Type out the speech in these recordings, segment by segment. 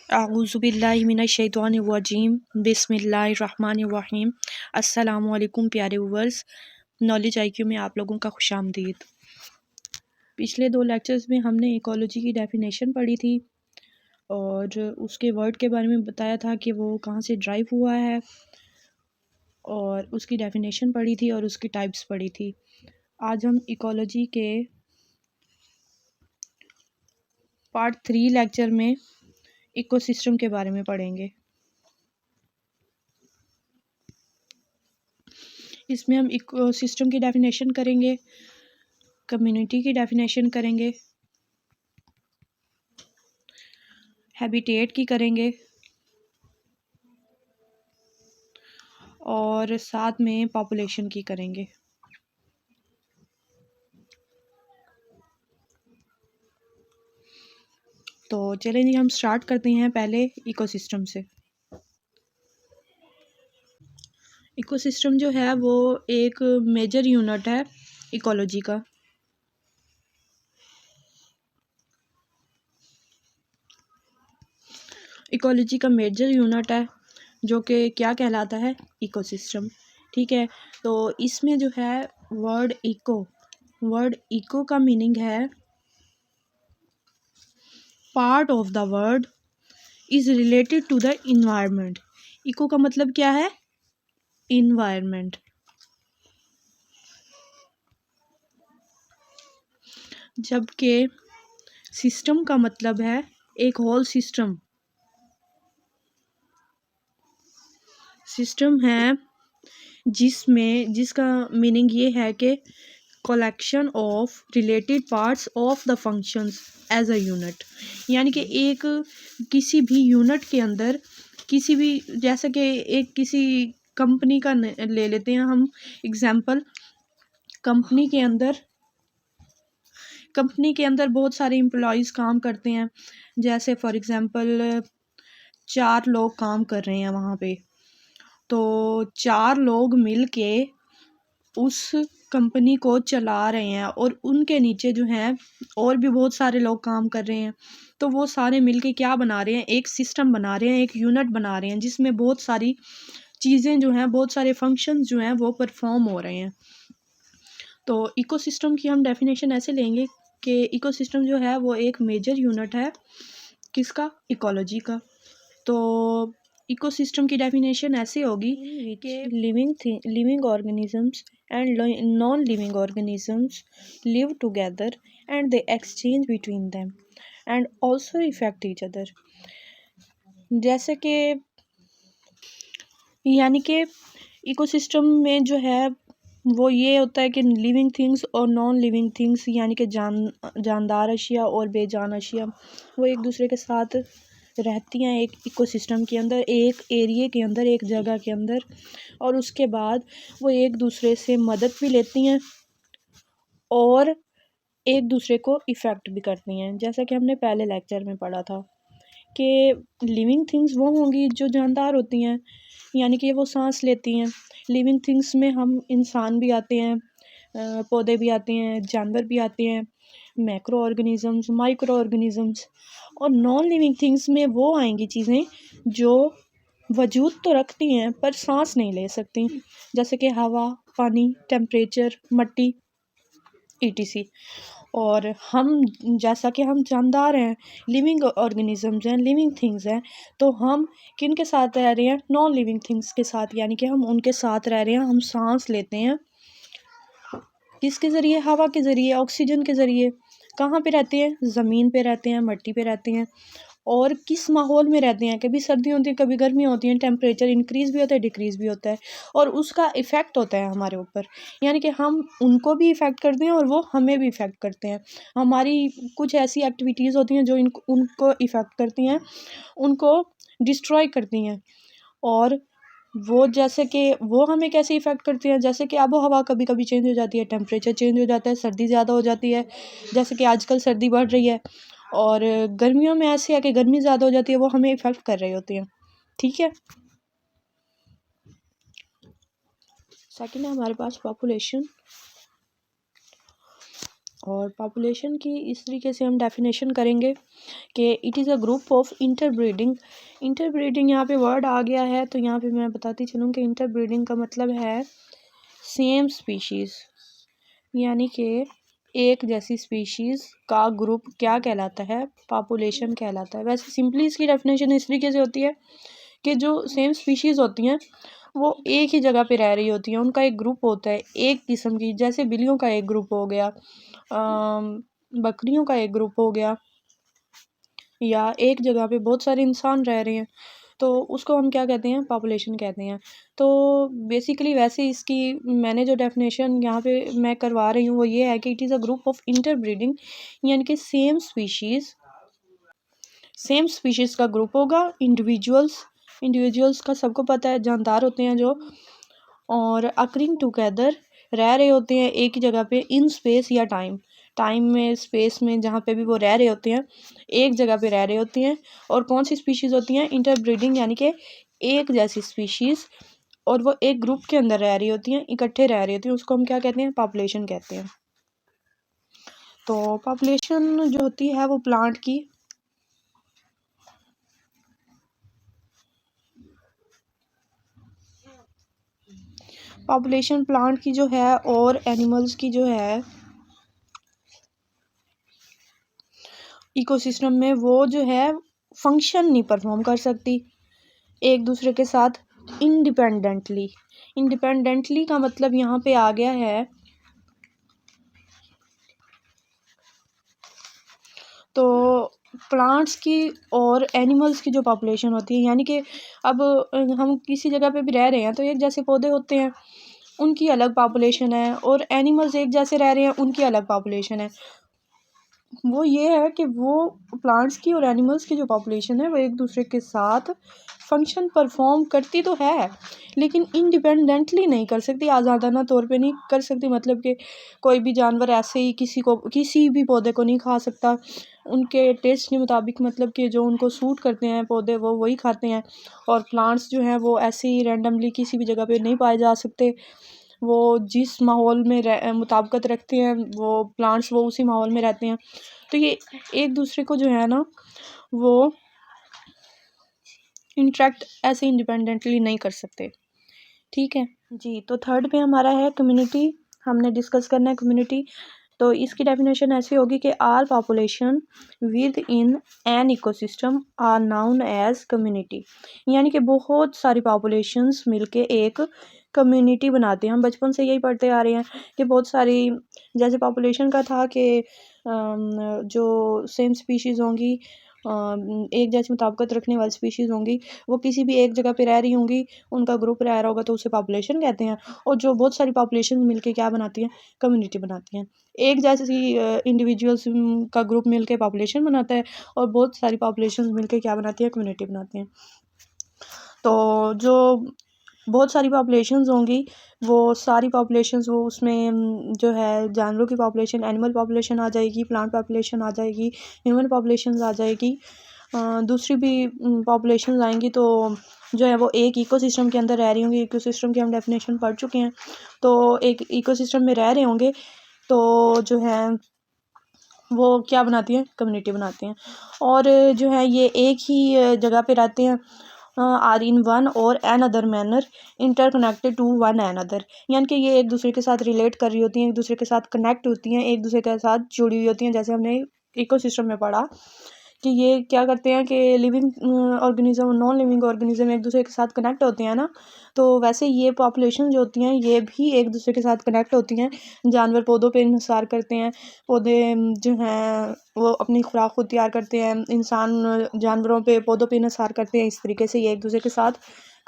आऊज़ुबिल्लाहि मिनश्शैतानिर्रजीम बिस्मिल्लाहिर्रहमानिर्रहीम। अस्सलामु अलैकुम प्यारे व्यूअर्स, नॉलेज आईक्यू में आप लोगों का खुशामदीद। पिछले 2 लेक्चर्स में हमने इकोलॉजी की डेफिनेशन पढ़ी थी और उसके वर्ड के बारे में बताया था कि वो कहाँ से ड्राइव हुआ है, और उसकी डेफिनेशन पढ़ी थी और उसकी टाइप्स पढ़ी थी। आज हम इकोलॉजी के पार्ट 3 लेक्चर में इकोसिस्टम के बारे में पढ़ेंगे। इसमें हम इकोसिस्टम की डेफिनेशन करेंगे, कम्युनिटी की डेफिनेशन करेंगे, हैबिटेट की करेंगे और साथ में पॉपुलेशन की करेंगे। तो चलें जी, हम स्टार्ट करते हैं पहले इकोसिस्टम से। इकोसिस्टम जो है वो एक मेजर यूनिट है इकोलॉजी का। इकोलॉजी का मेजर यूनिट है जो कि क्या कहलाता है, इकोसिस्टम। ठीक है, तो इसमें जो है वर्ड इको का मीनिंग है part of the word is related to the environment. Eco का मतलब क्या है, इन्वायरमेंट। जबकि सिस्टम का मतलब है एक होल सिस्टम। सिस्टम है जिसका मीनिंग ये है कि collection of related parts of the functions as a unit. यानी कि एक किसी भी यूनिट के अंदर किसी भी, जैसे कि एक किसी कंपनी का ले लेते हैं हम एग्जांपल। कंपनी के अंदर बहुत सारे एम्प्लॉयज़ काम करते हैं। जैसे फॉर एग्जांपल 4 लोग काम कर रहे हैं वहाँ पे, तो 4 लोग मिल के उस कंपनी को चला रहे हैं और उनके नीचे जो हैं और भी बहुत सारे लोग काम कर रहे हैं। तो वो सारे मिल के क्या बना रहे हैं, एक सिस्टम बना रहे हैं, एक यूनिट बना रहे हैं जिसमें बहुत सारी चीज़ें जो हैं, बहुत सारे फंक्शंस जो हैं वो परफॉर्म हो रहे हैं। तो इकोसिस्टम की हम डेफिनेशन ऐसे लेंगे कि इकोसिस्टम जो है वो एक मेजर यूनिट है किसका, इकोलॉजी का। तो इकोसिस्टम की डेफिनेशन ऐसे होगी कि living organisms and non living organisms live together and they exchange between them and also effect each other. जैसे कि यानी कि इकोसिस्टम में जो है वो ये होता है कि लिविंग थिंग्स और नॉन लिविंग थिंग्स, यानी कि जानदार अशिया और बेजान अशिया, वो एक दूसरे के साथ रहती हैं एक इकोसिस्टम के अंदर, एक एरिया के अंदर, एक जगह के अंदर। और उसके बाद वो एक दूसरे से मदद भी लेती हैं और एक दूसरे को इफ़ेक्ट भी करती हैं। जैसा कि हमने पहले लेक्चर में पढ़ा था कि लिविंग थिंग्स वो होंगी जो जानदार होती हैं, यानी कि वो सांस लेती हैं। लिविंग थिंग्स में हम इंसान भी आते हैं, पौधे भी आते हैं, जानवर भी आते हैं, मैक्रो ऑर्गेनिजम्स, माइक्रो ऑर्गेनिजम्स। और नॉन लिविंग थिंग्स में वो आएंगी चीज़ें जो वजूद तो रखती हैं पर सांस नहीं ले सकती, जैसे कि हवा, पानी, टेम्परेचर, मिट्टी, ईटीसी। और हम, जैसा कि हम जानदार हैं, लिविंग ऑर्गेनिजम्स हैं, लिविंग थिंग्स हैं, तो हम किन के साथ रह रहे हैं, नॉन लिविंग थिंग्स के साथ। यानी कि हम उनके साथ रह रहे हैं, हम सांस लेते हैं किसके ज़रिए, हवा के ज़रिए, ऑक्सीजन के ज़रिए। कहाँ पे रहते हैं, ज़मीन पे रहते हैं, मिट्टी पे रहते हैं। और किस माहौल में रहते हैं, कभी सर्दी होती है, कभी गर्मी होती है, टेम्परेचर इंक्रीज़ भी होता है, डिक्रीज़ भी होता है, और उसका इफ़ेक्ट होता है हमारे ऊपर। यानी कि हम उनको भी इफ़ेक्ट करते हैं और वो हमें भी इफ़ेक्ट करते हैं। हमारी कुछ ऐसी एक्टिविटीज़ होती हैं जो उनको इफ़ेक्ट करती हैं, उनको डिस्ट्रॉय करती हैं। और वो, जैसे कि वो हमें कैसे इफ़ेक्ट करती हैं, जैसे कि आबो हवा कभी कभी चेंज हो जाती है, टेम्परेचर चेंज हो जाता है, सर्दी ज़्यादा हो जाती है, जैसे कि आजकल सर्दी बढ़ रही है। और गर्मियों में ऐसे है कि गर्मी ज़्यादा हो जाती है, वो हमें इफ़ेक्ट कर रही होती है। ठीक है, सेकंड है हमारे पास पॉपुलेशन। और पॉपुलेशन की इस तरीके से हम डेफिनेशन करेंगे कि it is a group of interbreeding. Interbreeding यहाँ पे वर्ड आ गया है, तो यहाँ पे मैं बताती चलूँ कि इंटरब्रीडिंग का मतलब है सेम स्पीशीज़, यानी कि एक जैसी स्पीशीज़ का ग्रुप क्या कहलाता है, पॉपुलेशन कहलाता है। वैसे सिंपली इसकी डेफिनेशन इस तरीके से होती है कि जो सेम स्पीशीज़ होती हैं वो एक ही जगह पे रह रही होती हैं, उनका एक ग्रुप होता है एक किस्म की, जैसे बिल्लियों का एक ग्रुप हो गया, बकरियों का एक ग्रुप हो गया, या एक जगह पे बहुत सारे इंसान रह रहे हैं, तो उसको हम क्या कहते हैं, पॉपुलेशन कहते हैं। तो बेसिकली वैसे इसकी मैंने जो डेफिनेशन यहाँ पे मैं करवा रही हूँ वो ये है कि it is a group of interbreeding, यानी कि सेम स्पीशीज़ का ग्रुप होगा। इंडिविजुअल्स का सबको पता है, जानदार होते हैं जो, और अकरिंग टुगेदर रह रहे होते हैं एक ही जगह पे इन स्पेस या टाइम में, स्पेस में, जहाँ पे भी वो रह रहे होते हैं एक जगह पे रह रहे होते हैं। और कौन सी स्पीशीज़ होती हैं, इंटरब्रीडिंग, यानी कि एक जैसी स्पीशीज़, और वो एक ग्रुप के अंदर रह रही होती हैं, इकट्ठे रह रही होती हैं, उसको हम क्या कहते हैं, पॉपुलेशन कहते हैं। तो पॉपुलेशन जो होती है वो प्लांट की जो है और एनिमल्स की जो है इकोसिस्टम में, वो जो है फंक्शन नहीं परफॉर्म कर सकती एक दूसरे के साथ इंडिपेंडेंटली का मतलब यहाँ पे आ गया है, तो प्लांट्स की और एनिमल्स की जो पॉपुलेशन होती है, यानी कि अब हम किसी जगह पे भी रह रहे हैं तो एक जैसे पौधे होते हैं, उनकी अलग पॉपुलेशन है, और एनिमल्स एक जैसे रह रहे हैं, उनकी अलग पॉपुलेशन है। वो ये है कि वो प्लांट्स की और एनिमल्स की जो पॉपुलेशन है वो एक दूसरे के साथ फंक्शन परफॉर्म करती तो है, लेकिन इंडिपेंडेंटली नहीं कर सकती, आज़ादाना तौर पे नहीं कर सकती। मतलब कि कोई भी जानवर ऐसे ही किसी भी पौधे को नहीं खा सकता, उनके टेस्ट के मुताबिक, मतलब कि जो उनको सूट करते हैं पौधे वो वही खाते हैं। और प्लांट्स जो हैं वो ऐसे ही रैंडमली किसी भी जगह पे नहीं पाए जा सकते, वो जिस माहौल में मुताबिकत रखते हैं वो प्लांट्स, वो उसी माहौल में रहते हैं। तो ये एक दूसरे को जो है ना वो इंटरेक्ट ऐसे इंडिपेंडेंटली नहीं कर सकते। ठीक है जी। तो थर्ड पे हमारा है कम्युनिटी, हमने डिस्कस करना है कम्युनिटी। तो इसकी डेफिनेशन ऐसी होगी कि all population within an ecosystem are known as community, यानी कि बहुत सारी पॉपुलेशंस मिलके एक कम्युनिटी बनाते हैं। हम बचपन से यही पढ़ते आ रहे हैं कि बहुत सारी, जैसे पॉपुलेशन का था कि जो सेम स्पीशीज़ होंगी, एक जैसी मुताबिकत रखने वाली स्पीशीज़ होंगी, वो किसी भी एक जगह पे रह रही होंगी, उनका ग्रुप रह रहा होगा तो उसे पॉपुलेशन कहते हैं। और जो बहुत सारी पॉपुलेशन मिलके क्या बनाती हैं, कम्युनिटी बनाती हैं। एक जैसी इंडिविजुअल्स का ग्रुप मिलके पॉपुलेशन बनाता है, और बहुत सारी पॉपुलेशन मिलके क्या बनाती है, कम्युनिटी बनाती हैं। तो जो बहुत सारी पॉपुलेशंस होंगी, वो सारी पॉपुलेशंस, वो उसमें जो है जानवरों की पॉपुलेशन, एनिमल पॉपुलेशन आ जाएगी, प्लांट पॉपुलेशन आ जाएगी, ह्यूमन पॉपुलेशन आ जाएगी, दूसरी भी पॉपुलेशन आएंगी। तो जो है वो एक इकोसिस्टम के अंदर रह रही होंगी। इकोसिस्टम की हम डेफिनेशन पढ़ चुके हैं। तो एक इकोसिस्टम में रह रहे होंगे तो जो है वो क्या बनाती हैं, कम्युनिटी बनाती हैं। और जो है ये एक ही जगह पे रहते हैं, आर इन वन और another manner interconnected to one another, यानी कि ये एक दूसरे के साथ रिलेट कर रही होती हैं, एक दूसरे के साथ कनेक्ट होती हैं, एक दूसरे के साथ जुड़ी हुई होती हैं। जैसे हमने इकोसिस्टम में पढ़ा कि ये क्या करते हैं कि लिविंग ऑर्गेनिज्म और नॉन लिविंग ऑर्गेनिज्म एक दूसरे के साथ कनेक्ट होते हैं ना, तो वैसे ये पॉपुलेशन जो होती हैं ये भी एक दूसरे के साथ कनेक्ट होती हैं। जानवर पौधों पे इंहिसार करते हैं, पौधे जो हैं वो अपनी खुराक खुद तैयार करते हैं, इंसान जानवरों पे पौधों पे इंहिसार करते हैं। इस तरीके से ये एक दूसरे के साथ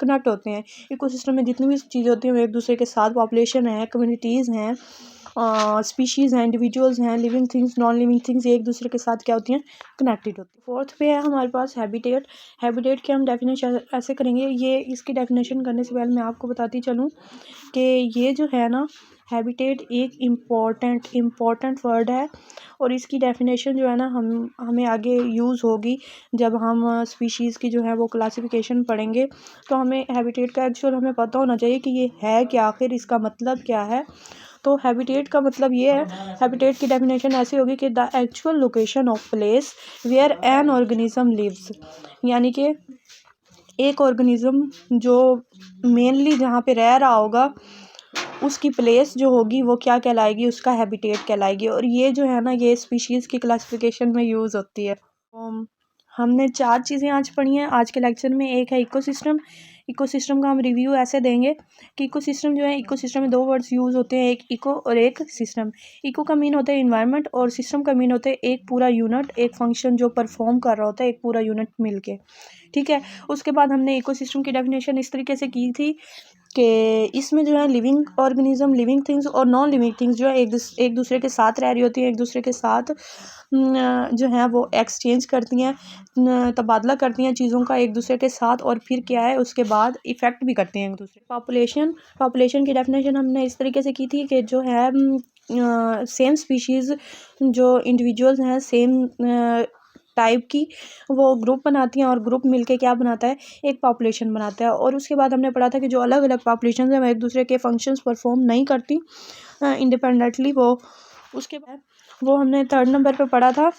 कनेक्ट होते हैं। इकोसिस्टम में जितनी भी चीज़ें होती हैं वो एक दूसरे के साथ, पॉपुलेशन है, कम्युनिटीज़ हैं, स्पीशीज़ हैं, इंडिविजुअल्स हैं, living things, non living things, ये एक दूसरे के साथ क्या होती हैं, कनेक्टेड होती हैं। फोर्थ पे है हमारे पास हैबिटेट की हम डेफिनेशन ऐसे करेंगे। ये इसकी डेफिनेशन करने से पहले मैं आपको बताती चलूँ कि ये जो है ना, हैबिटेट एक इम्पॉर्टेंट वर्ड है, और इसकी डेफिनेशन जो है ना हमें आगे यूज़ होगी जब हम स्पीशीज़ की जो है वो क्लासिफिकेशन पढ़ेंगे। तो हमें हैबिटेट का एक्चुअल हमें पता होना चाहिए कि ये है क्या, आखिर इसका मतलब क्या है। तो हैबिटेट का मतलब ये है, हैबिटेट की डेफिनेशन ऐसी होगी कि the actual location of place where an organism lives, यानी कि एक ऑर्गेनिज्म जो मेनली जहाँ पे रह रहा होगा उसकी प्लेस जो होगी वो क्या कहलाएगी, उसका हैबिटेट कहलाएगी। और ये जो है ना, ये स्पीशीज़ की क्लासिफिकेशन में यूज़ होती है। हमने 4 चीज़ें आज पढ़ी हैं आज के लेक्चर में। एक है इकोसिस्टम। इकोसिस्टम का हम रिव्यू ऐसे देंगे कि इकोसिस्टम जो है, इकोसिस्टम में 2 वर्ड्स यूज़ होते हैं, एक इको और एक सिस्टम। इको का मीन होता है इन्वायरमेंट और सिस्टम का मीन होता है एक पूरा यूनिट, एक फंक्शन जो परफॉर्म कर रहा होता है, एक पूरा यूनिट मिल के, ठीक है। उसके बाद हमने इकोसिस्टम की डेफिनेशन इस तरीके से की थी कि इसमें जो है लिविंग ऑर्गेनिज्म, लिविंग थिंग्स और नॉन लिविंग थिंग्स जो है एक दूसरे के साथ रह रही होती हैं, एक दूसरे के साथ जो है वो एक्सचेंज करती हैं, तबादला करती हैं चीज़ों का एक दूसरे के साथ, और फिर क्या है उसके बाद इफ़ेक्ट भी करते हैं एक दूसरे। पॉपुलेशन की डेफिनेशन हमने इस तरीके से की थी कि जो है सेम स्पीशीज़ जो इंडिविजुअल्स हैं सेम टाइप की, वो ग्रुप बनाती हैं और ग्रुप मिलके क्या बनाता है, एक पॉपुलेशन बनाता है। और उसके बाद हमने पढ़ा था कि जो अलग अलग पॉपुलेशन हैं वो एक दूसरे के फंक्शंस परफॉर्म नहीं करती इंडिपेंडेंटली। वो उसके बाद वो हमने 3rd नंबर पे पढ़ा था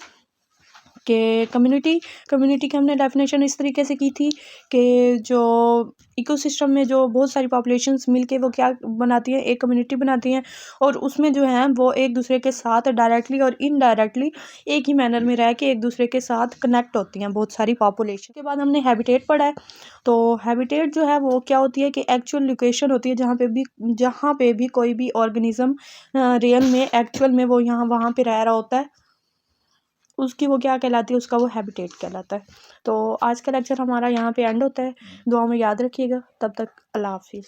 कि कम्युनिटी की हमने डेफिनेशन इस तरीके से की थी कि जो इकोसिस्टम में जो बहुत सारी पॉपुलेशंस मिलके वो क्या बनाती हैं, एक कम्युनिटी बनाती हैं, और उसमें जो है वो एक दूसरे के साथ डायरेक्टली और इनडायरेक्टली एक ही मैनर में रह के एक दूसरे के साथ कनेक्ट होती हैं बहुत सारी पॉपुलेशन। के बाद हमने हैबिटेट पढ़ा है। तो हैबिटेट जो है वो क्या होती है कि एक्चुअल लोकेशन होती है जहाँ पे भी कोई भी ऑर्गेनिज्म रियल में एक्चुअल में वो यहाँ वहाँ पे रह रहा होता है, उसकी वो क्या कहलाती है, उसका वो हैबिटेट कहलाता है। तो आज का लेक्चर हमारा यहाँ पे एंड होता है। दुआ में याद रखिएगा। तब तक अल्लाह हाफिज़।